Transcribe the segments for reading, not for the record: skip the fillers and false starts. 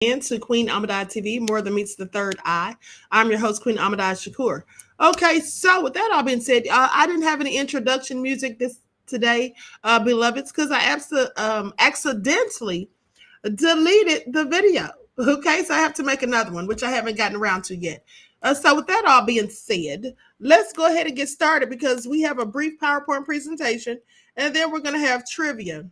To Queen Amadai TV, More Than Meets the Third Eye. I'm your host, Queen Shakur. Okay, so with that all being said, I didn't have any introduction music this today, beloveds, because I accidentally deleted the video. Okay, so I have to make another one, which I haven't gotten around to yet. So with that all being said, let's go ahead and get started because we have a brief PowerPoint presentation, and then we're going to have trivia.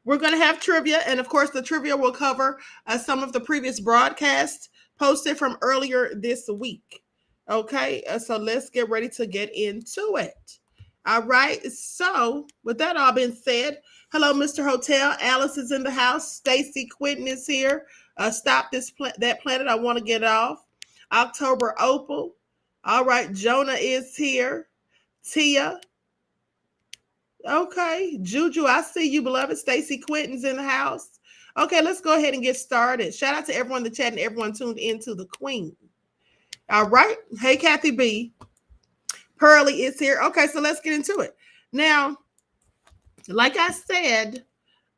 We're going to have trivia, and of course, the trivia will cover some of the previous broadcasts posted from earlier this week. Okay, so let's get ready to get into it. All right, so with that all being said, hello, Mr. Hotel. Alice is in the house. Stacy Quinton is here. Stop that planet. I want to get off. October Opal. All right, Jonah is here. Tia. Okay, Juju, I see you, beloved. Stacy Quinton's in the house. Okay, let's go ahead and get started. Shout out to everyone in the chat and everyone tuned into the Queen. All right. Hey, Kathy B. Pearly is here. Okay, so let's get into it. Now, like I said,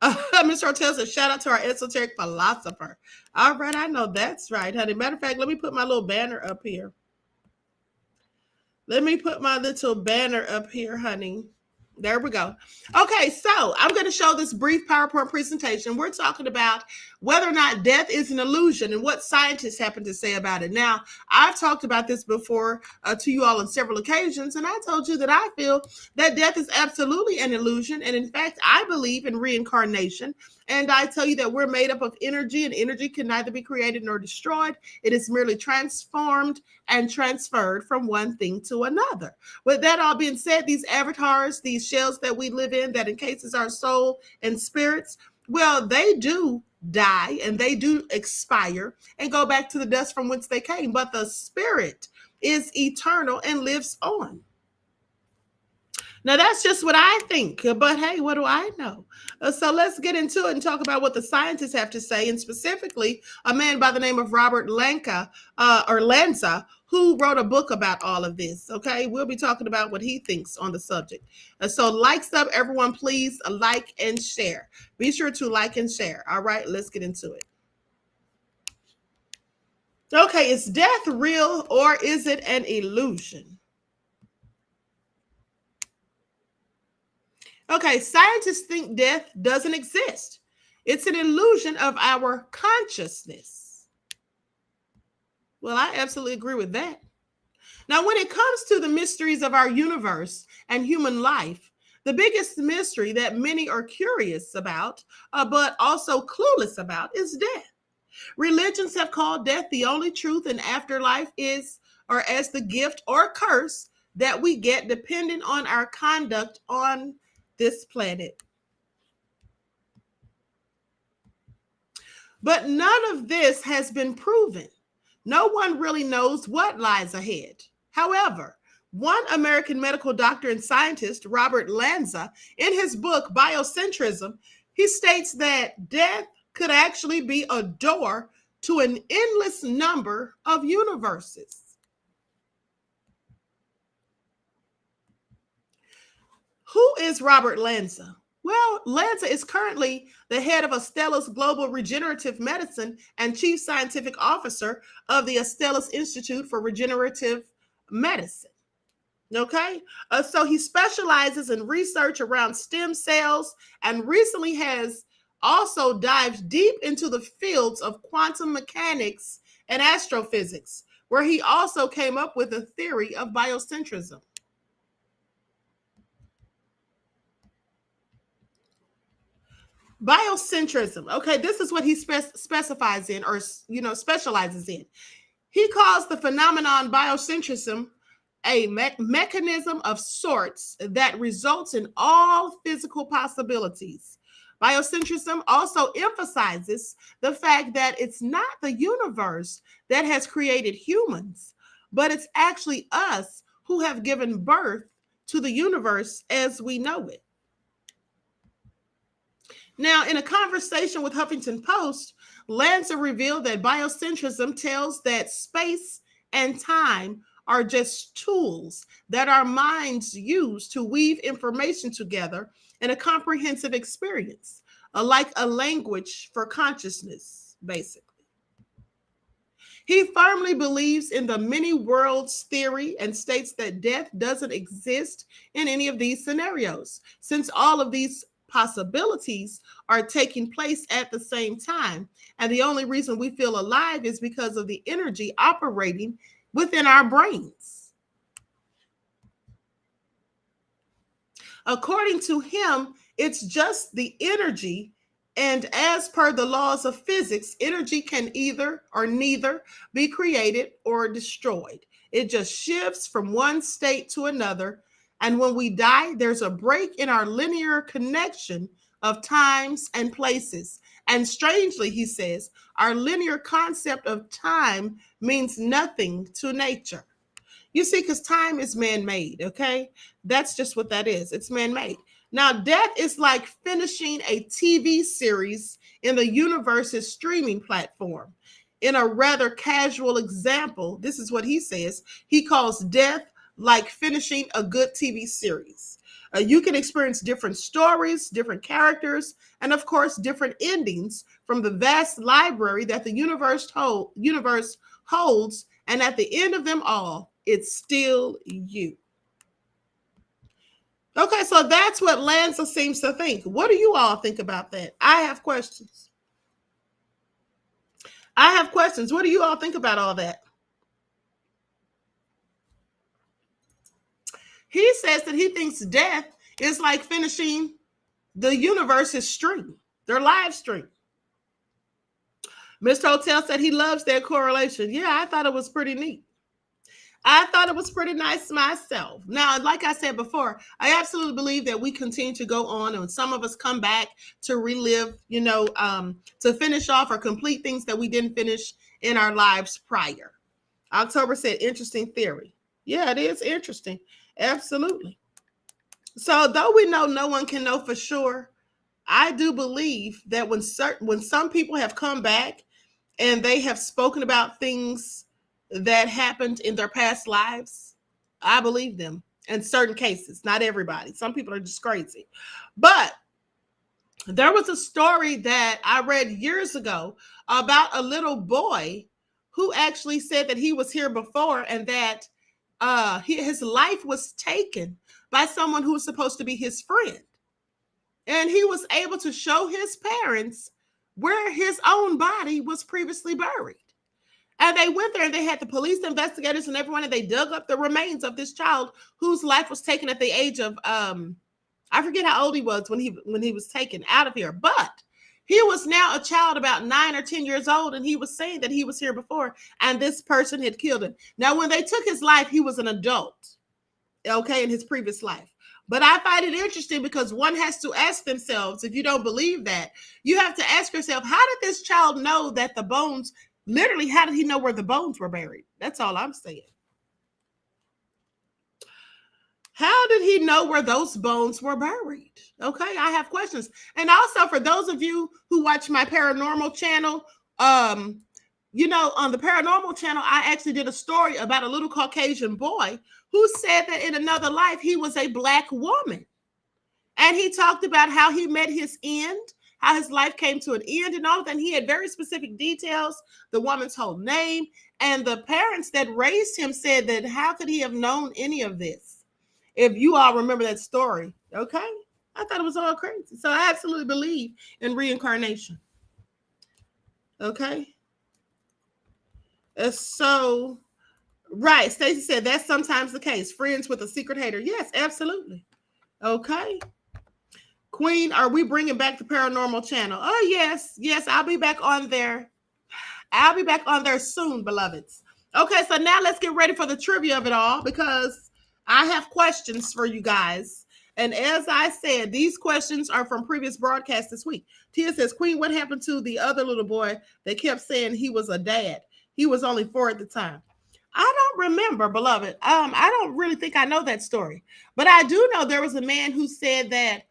Mr. Hotel says, shout out to our esoteric philosopher. All right, I know that's right, honey. Matter of fact, let me put my little banner up here. Let me put my little banner up here, honey. There we go. Okay, so I'm going to show this brief PowerPoint presentation. We're talking about whether or not death is an illusion and what scientists happen to say about it. Now, I've talked about this before to you all on several occasions, and I told you that I feel that death is absolutely an illusion. And in fact, I believe in reincarnation. And I tell you that we're made up of energy, and energy can neither be created nor destroyed. It is merely transformed and transferred from one thing to another. With that all being said, these avatars, these shells that we live in that encases our soul and spirits, well, they do die and they do expire and go back to the dust from whence they came. But the spirit is eternal and lives on. Now, that's just what I think, but hey, what do I know? So let's get into it and talk about what the scientists have to say, and specifically a man by the name of Robert Lanza, who wrote a book about all of this, okay? We'll be talking about what he thinks on the subject. So likes up, everyone, please like and share. Be sure to like and share. All right, let's get into it. Okay, is death real or is it an illusion? Okay, scientists think death doesn't exist. It's an illusion of our consciousness. Well, I absolutely agree with that. Now, when it comes to the mysteries of our universe and human life, the biggest mystery that many are curious about, but also clueless about, is death. Religions have called death the only truth, and afterlife is, or as the gift or curse that we get depending on our conduct on this planet. But none of this has been proven. No one really knows what lies ahead. However, one American medical doctor and scientist, Robert Lanza, in his book Biocentrism, he states that death could actually be a door to an endless number of universes. Who is Robert Lanza? Well, Lanza is currently the head of Astellas Global Regenerative Medicine and chief scientific officer of the Astellas Institute for Regenerative Medicine. Okay, so he specializes in research around stem cells and recently has also dived deep into the fields of quantum mechanics and astrophysics, where he also came up with a theory of biocentrism. Biocentrism. Okay, this is what he specifies in, or specializes in. He calls the phenomenon biocentrism a mechanism of sorts that results in all physical possibilities. Biocentrism also emphasizes the fact that it's not the universe that has created humans, but it's actually us who have given birth to the universe as we know it. Now, in a conversation with Huffington Post, Lanza revealed that biocentrism tells that space and time are just tools that our minds use to weave information together in a comprehensive experience. like a language for consciousness, basically. He firmly believes in the many worlds theory and states that death doesn't exist in any of these scenarios, since all of these possibilities are taking place at the same time. And the only reason we feel alive is because of the energy operating within our brains. According to him, it's just the energy. And as per the laws of physics, energy can either or neither be created or destroyed. It just shifts from one state to another. And when we die, there's a break in our linear connection of times and places. And strangely, he says, our linear concept of time means nothing to nature. You see, because time is man-made, okay? That's just what that is. It's man-made. Now, death is like finishing a TV series in the universe's streaming platform. In a rather casual example, this is what he says. He calls death like finishing a good TV series. You can experience different stories, different characters, and of course, different endings from the vast library that the universe holds. And at the end of them all, it's still you. Okay, so that's what Lanza seems to think. What do you all think about that? I have questions. What do you all think about all that? He says that he thinks death is like finishing the universe's stream, their live stream. Mr. Hotel said he loves that correlation. Yeah, I thought it was pretty neat. I thought it was pretty nice myself. Now, like I said before, I absolutely believe that we continue to go on, and some of us come back to relive, to finish off or complete things that we didn't finish in our lives prior. October said, interesting theory. Yeah, it is interesting. Absolutely. So though we know no one can know for sure, I do believe that when some people have come back and they have spoken about things that happened in their past lives, I believe them in certain cases. Not everybody. Some people are just crazy. But there was a story that I read years ago about a little boy who actually said that he was here before and that his life was taken by someone who was supposed to be his friend. And he was able to show his parents where his own body was previously buried. And they went there and they had the police investigators and everyone, and they dug up the remains of this child whose life was taken at the age of, I forget how old he was when he was taken out of here. But he was now a child about 9 or 10 years old, and he was saying that he was here before, and this person had killed him. Now, when they took his life, he was an adult, okay, in his previous life. But I find it interesting because one has to ask themselves, if you don't believe that, you have to ask yourself, how did this child know that the bones, literally, how did he know where the bones were buried? That's all I'm saying. How did he know where those bones were buried? Okay, I have questions. And also for those of you who watch my paranormal channel, on the paranormal channel, I actually did a story about a little Caucasian boy who said that in another life, he was a Black woman. And he talked about how he met his end, how his life came to an end and all of that. And he had very specific details, the woman's whole name. And the parents that raised him said that how could he have known any of this? If you all remember that story, okay? I thought it was all crazy. So I absolutely believe in reincarnation. Okay? So, right, Stacey said that's sometimes the case. Friends with a secret hater. Yes, absolutely. Okay. Queen, are we bringing back the paranormal channel? Oh, yes. Yes, I'll be back on there. I'll be back on there soon, beloveds. Okay, so now let's get ready for the trivia of it all because I have questions for you guys. And as I said, these questions are from previous broadcasts this week. Tia says, Queen, what happened to the other little boy that kept saying he was a dad? He was only 4 at the time. I don't remember, beloved. I don't really think I know that story. But I do know there was a man who said that,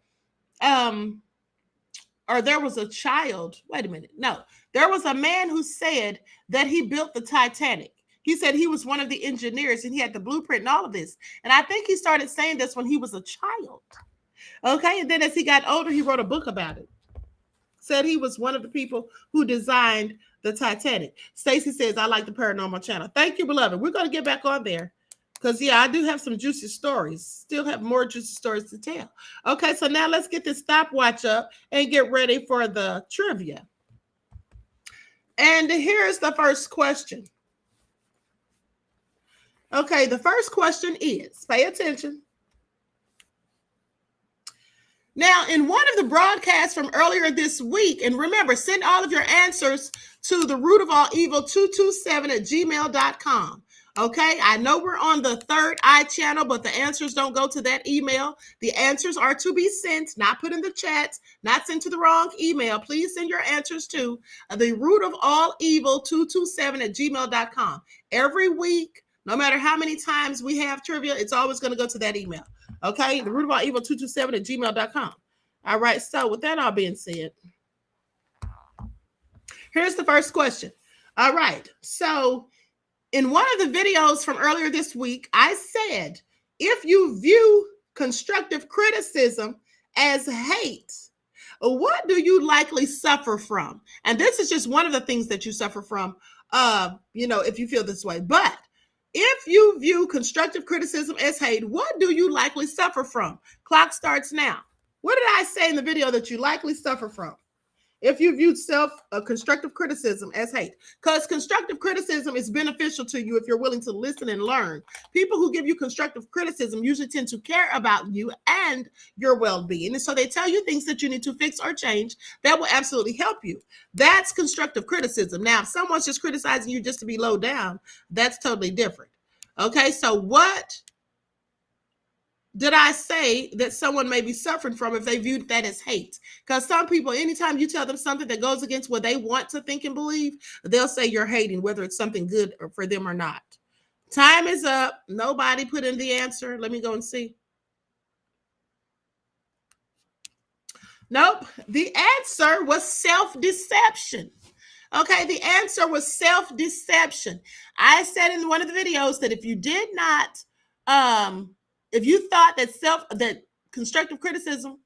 or there was a child. Wait a minute. No, there was a man who said that he built the Titanic. He said he was one of the engineers and he had the blueprint and all of this. And I think he started saying this when he was a child. Okay. And then as he got older, he wrote a book about it. Said he was one of the people who designed the Titanic. Stacy says, I like the paranormal channel. Thank you, beloved. We're going to get back on there because, yeah, I do have some juicy stories. Still have more juicy stories to tell. Okay, so now let's get this stopwatch up and get ready for the trivia. And here's the first question. Okay, the first question is, pay attention. Now, in one of the broadcasts from earlier this week, and remember, send all of your answers to the root of all evil 227 at gmail.com. Okay, I know we're on the Third Eye channel, but the answers don't go to that email. The answers are to be sent, not put in the chat, not sent to the wrong email. Please send your answers to the root of all evil 227 at gmail.com. Every week, no matter how many times we have trivia, it's always going to go to that email. Okay, the root of all evil 227 at gmail.com. All right, so with that all being said, here's the first question. All right, so in one of the videos from earlier this week, I said, if you view constructive criticism as hate, what do you likely suffer from? And this is just one of the things that you suffer from, if you feel this way. But if you view constructive criticism as hate, what do you likely suffer from? Clock starts now. What did I say in the video that you likely suffer from? If you viewed constructive criticism as hate, because constructive criticism is beneficial to you if you're willing to listen and learn. People who give you constructive criticism usually tend to care about you and your well-being. And so they tell you things that you need to fix or change that will absolutely help you. That's constructive criticism. Now, if someone's just criticizing you just to be low down, that's totally different. Okay, so what did I say that someone may be suffering from if they viewed that as hate? Because some people, anytime you tell them something that goes against what they want to think and believe, they'll say you're hating, whether it's something good for them or not. Time is up. Nobody put in the answer. Let me go and see. Nope. The answer was self-deception. Okay, the answer was self-deception. I said in one of the videos that if you did not, if you thought that constructive criticism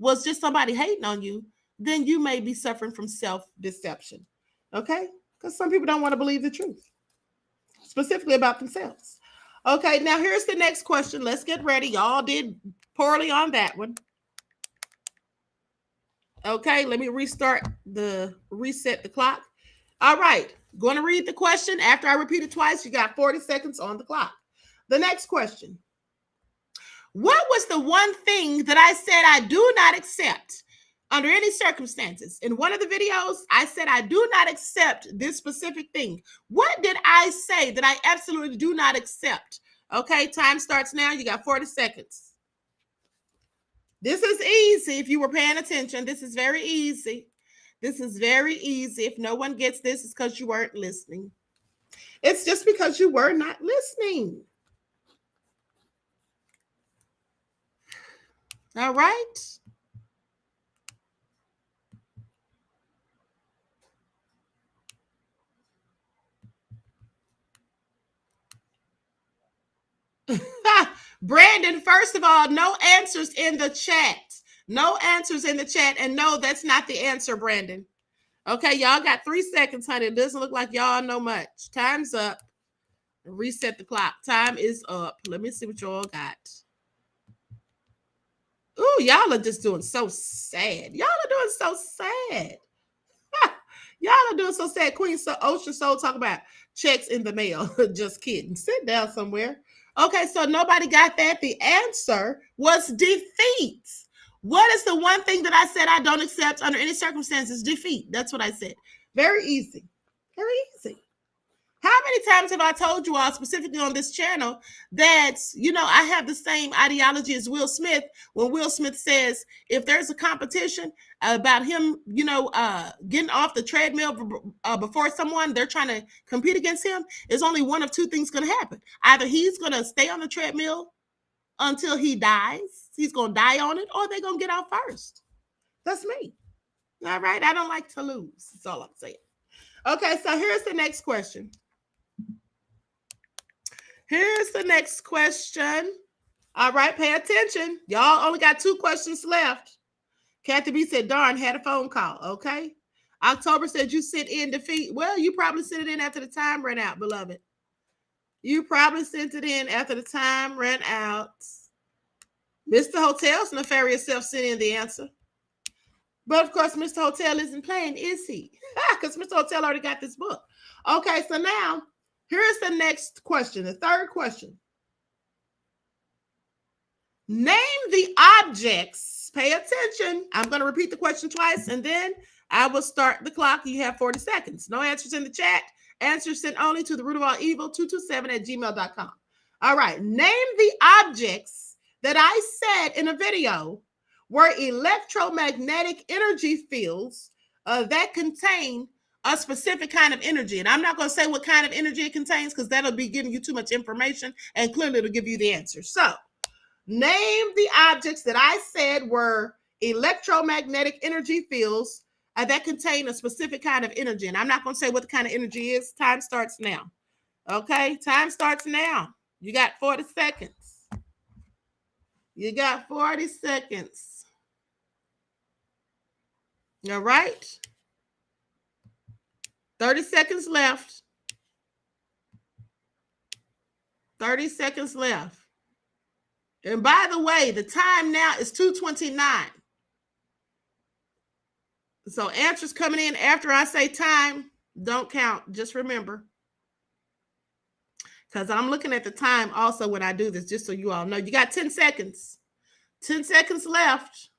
was just somebody hating on you, then you may be suffering from self-deception. Okay? Because some people don't want to believe the truth, specifically about themselves. Okay, now here's the next question. Let's get ready. Y'all did poorly on that one. Okay, let me reset the clock. All right, going to read the question. After I repeat it twice, you got 40 seconds on the clock. The next question. What was the one thing that I said I do not accept under any circumstances? In one of the videos, I said I do not accept this specific thing. What did I say that I absolutely do not accept? Okay, time starts now. You got 40 seconds. This is easy if you were paying attention. This is very easy. This is very easy. If no one gets this, it's because you weren't listening. It's just because you were not listening. All right. Brandon, first of all, no answers in the chat. No answers in the chat. And no, that's not the answer, Brandon. Okay, y'all got 3 seconds, honey. It doesn't look like y'all know much. Time's up. Reset the clock. Time is up. Let me see what y'all got. Ooh, y'all are just doing so sad. Y'all are doing so sad. Y'all are doing so sad. Queen Ocean Soul talk about checks in the mail. Just kidding. Sit down somewhere. Okay, so nobody got that. The answer was defeat. What is the one thing that I said I don't accept under any circumstances? Defeat. That's what I said. Very easy. Very easy. How many times have I told you all, specifically on this channel, that, I have the same ideology as Will Smith when Will Smith says if there's a competition about him, getting off the treadmill before someone, they're trying to compete against him, there's only one of two things going to happen. Either he's going to stay on the treadmill until he dies, he's going to die on it, or they're going to get out first. That's me. All right. I don't like to lose. That's all I'm saying. Okay. So here's the next question. Here's the next question. All right, pay attention. Y'all only got 2 questions left. Kathy B said, darn, had a phone call. Okay. October said you sent in defeat. Well, you probably sent it in after the time ran out, beloved. You probably sent it in after the time ran out. Mr. Hotel's nefarious self sent in the answer. But of course, Mr. Hotel isn't playing, is he? Because Mr. Hotel already got this book. Okay, so now here's the next question, the third question. Name the objects. Pay attention. I'm going to repeat the question twice, and then I will start the clock. You have 40 seconds. No answers in the chat. Answers sent only to the root of all evil 227@gmail.com. All right. Name the objects that I said in a video were electromagnetic energy fields that contain a specific kind of energy. And I'm not going to say what kind of energy it contains because that'll be giving you too much information, and clearly it'll give you the answer. So, name the objects that I said were electromagnetic energy fields that contain a specific kind of energy. And I'm not going to say what the kind of energy is. Time starts now. Okay, time starts now. You got 40 seconds. You got 40 seconds. All right. 30 seconds left. 30 seconds left. And by the way, the time now is 2:29. So answers coming in after I say time don't count. Just remember. Because I'm looking at the time also when I do this, just so you all know. You got 10 seconds. 10 seconds left.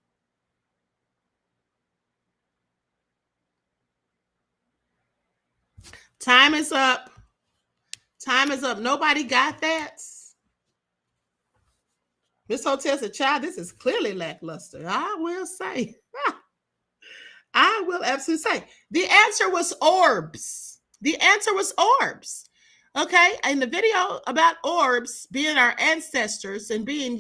Time is up. Time is up. Nobody got that? Miss Hotel said, child, this is clearly lackluster. I will say. I will absolutely say. The answer was orbs. The answer was orbs. Okay. In the video about orbs being our ancestors and being,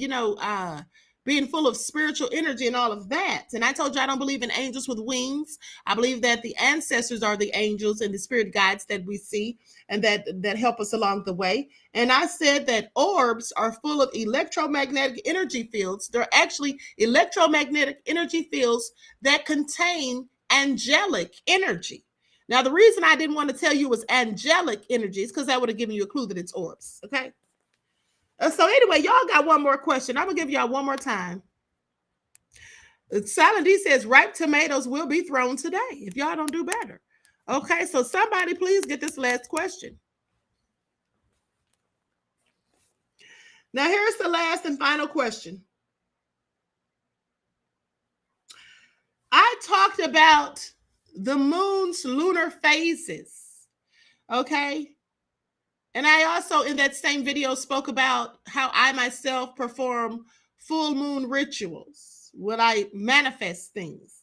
being full of spiritual energy and all of that. And I told you I don't believe in angels with wings. I believe that the ancestors are the angels and the spirit guides that we see and that help us along the way. And I said that orbs are full of electromagnetic energy fields. They're actually electromagnetic energy fields that contain angelic energy. Now, the reason I didn't want to tell you it was angelic energy is because that would have given you a clue that it's orbs. Okay. So anyway, y'all got one more question. I'm going to give y'all one more time. Silent D says ripe tomatoes will be thrown today if y'all don't do better. Okay, so somebody please get this last question. Now here's the last and final question. I talked about the moon's lunar phases. Okay. And I also, in that same video, spoke about how I myself perform full moon rituals when I manifest things.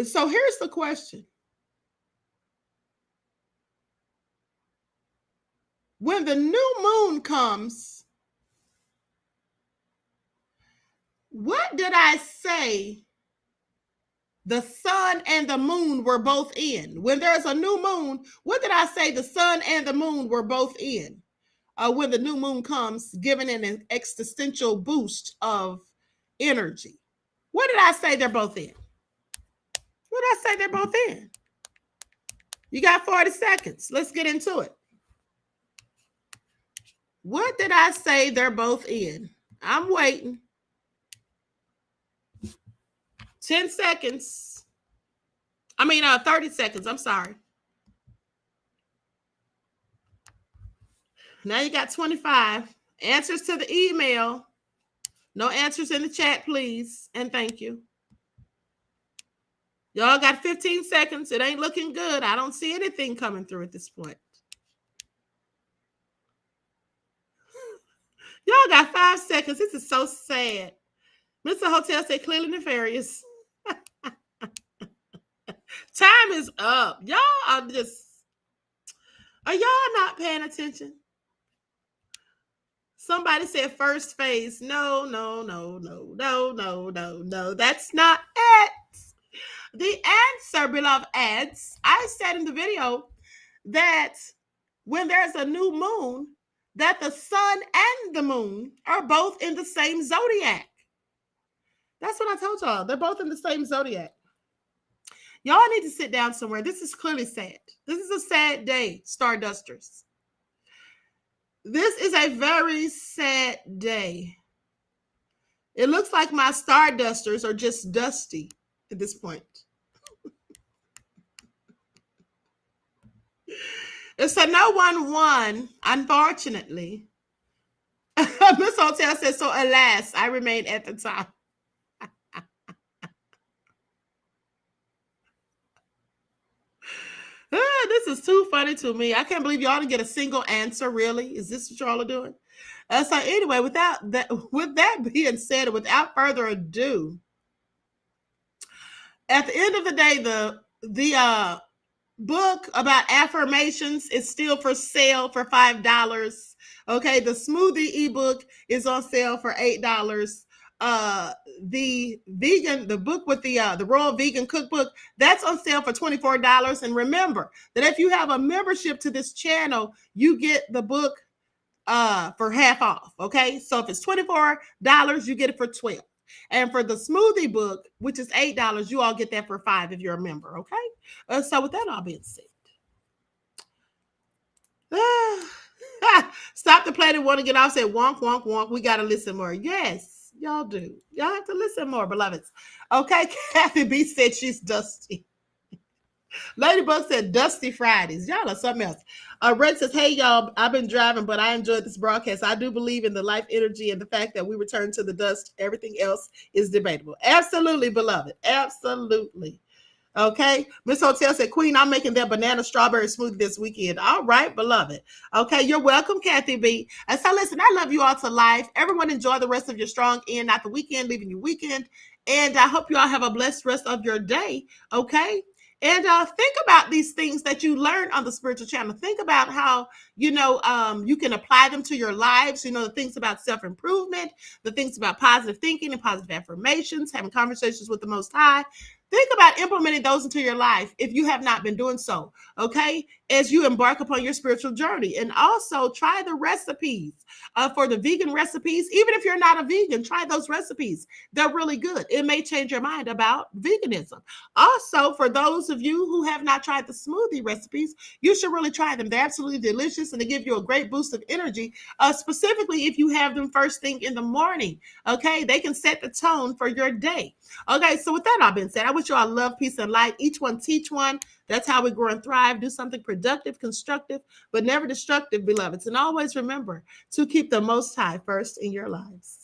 So here's the question. When the new moon comes, what did I say the sun and the moon were both in? When there's a new moon, what did I say the sun and the moon were both in? When the new moon comes, giving an existential boost of energy. What did I say they're both in? What did I say they're both in? You got 40 seconds. Let's get into it. What did I say they're both in? I'm waiting. 10 seconds. 30 seconds. I'm sorry. Now you got 25. Answers to the email. No answers in the chat, please. And thank you. Y'all got 15 seconds. It ain't looking good. I don't see anything coming through at this point. Y'all got 5 seconds. This is so sad. Mr. Hotel said clearly nefarious. Time is up. Y'all are y'all not paying attention? Somebody said first phase. No. That's not it. The answer, beloved ads, I said in the video that when there's a new moon, that the sun and the moon are both in the same zodiac. That's what I told y'all. They're both in the same zodiac. Y'all need to sit down somewhere. This is clearly sad. This is a sad day, Stardusters. This is a very sad day. It looks like my Stardusters are just dusty at this point. And so no one won, unfortunately. Miss Hotel says, so alas, I remain at the top. This is too funny to me. I can't believe y'all didn't get a single answer. Really, is this what y'all are doing? So anyway, with that being said, and without further ado, at the end of the day, the book about affirmations is still for sale for $5. Okay, the smoothie ebook is on sale for $8. The book with the Royal Vegan Cookbook, that's on sale for $24. And remember that if you have a membership to this channel, you get the book for half off. Okay, so if it's $24, you get it for $12. And for the smoothie book, which is $8, you all get that for $5 if you're a member. Okay, so with that all being said, stop the play that want to get off. Say wonk, wonk, wonk. We got to listen more. Yes, y'all do. Y'all have to listen more, beloveds. Okay, Kathy B said she's dusty. Ladybug said Dusty Fridays. Y'all are something else. Red says, hey, y'all, I've been driving, but I enjoyed this broadcast. I do believe in the life energy and the fact that we return to the dust. Everything else is debatable. Absolutely, beloved. Absolutely. Okay. Miss Hotel said, Queen, I'm making that banana strawberry smoothie this weekend. All right, beloved. Okay. You're welcome, Kathy B. And so listen, I love you all to life. Everyone enjoy the rest of your strong end, not the weekend, leaving your weekend. And I hope you all have a blessed rest of your day. Okay. And think about these things that you learn on the spiritual channel. Think about how, you can apply them to your lives. The things about self-improvement, the things about positive thinking and positive affirmations, having conversations with the Most High. Think about implementing those into your life if you have not been doing so, okay, as you embark upon your spiritual journey. And also try the recipes for the vegan recipes. Even if you're not a vegan, try those recipes. They're really good. It may change your mind about veganism. Also, for those of you who have not tried the smoothie recipes, you should really try them. They're absolutely delicious and they give you a great boost of energy, specifically if you have them first thing in the morning, okay? They can set the tone for your day. Okay, so with that all being said, I wish you all love, peace, and light. Each one teach one. That's how we grow and thrive. Do something productive, constructive, but never destructive, beloveds. And always remember to keep the Most High first in your lives.